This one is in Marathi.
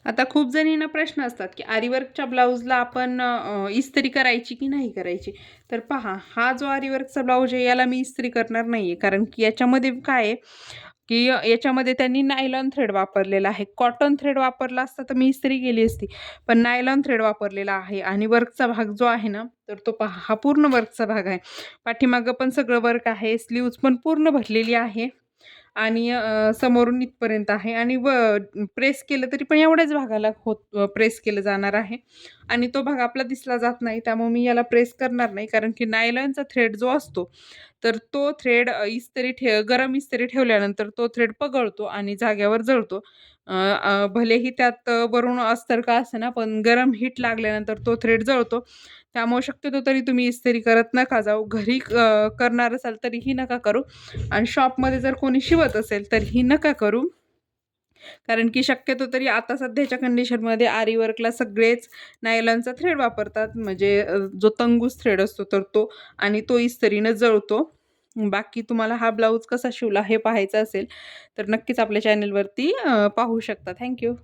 आता खूप जणींना प्रश्न असतात, की आरीवर्कच्या ब्लाऊजला आपण इस्त्री करायची की नाही करायची? तर पहा, हा जो आरीवर्कचा ब्लाऊज आहे याला मी इस्त्री करणार नाहीये. कारण की याच्यामध्ये काय आहे, की याच्यामध्ये त्यांनी नायलॉन थ्रेड वापरलेला आहे. कॉटन थ्रेड वापरला असता तर मी इस्त्री केली असती. पण नायलॉन थ्रेड वापरलेला आहे आणि वर्कचा भाग जो आहे ना, तर तो पहा हा पूर्ण वर्कचा भाग आहे. पाठीमागं पण सगळं वर्क आहे. स्लीव्हज पण पूर्ण भरलेली आहे. आणि समोरून इथपर्यंत आहे आणि प्रेस केलं तरी पण एवढ्याच भागाला प्रेस केलं जाणार आहे आणि तो भाग आपला दिसला जात नाही. त्यामुळे मी याला प्रेस करणार नाही कारण की नायलॉनचा थ्रेड जो असतो, तर तो थ्रेड गरम इस्त्री ठेवल्यानंतर तो थ्रेड पगळतो आणि जाग्यावर जळतो. भलेही त्यात वरून अस्तर का असेना, पण गरम हीट लागल्यानंतर तो थ्रेड जळतो. त्यामुळे शक्यतो तरी तुम्ही इस्त्री करत नका जाऊ. घरी करणार असाल तरीही नका करू आणि शॉपमध्ये जर कोणी शिवत असेल तरीही नका करू. कारण की शक्यतो तरी आता सध्याच्या कंडिशनमध्ये आरी वर्कला सगळेच नायलॉनचा थ्रेड वापरतात. म्हणजे जो तंगूस थ्रेड असतो तर तो आणि तो इस्त्रीनं जळतो. बाकी तुम्हाला हा ब्लाऊज कसा शिवला हे पाहायचं असेल, तर नक्कीच आपल्या चॅनलवरती पाहू शकता. थँक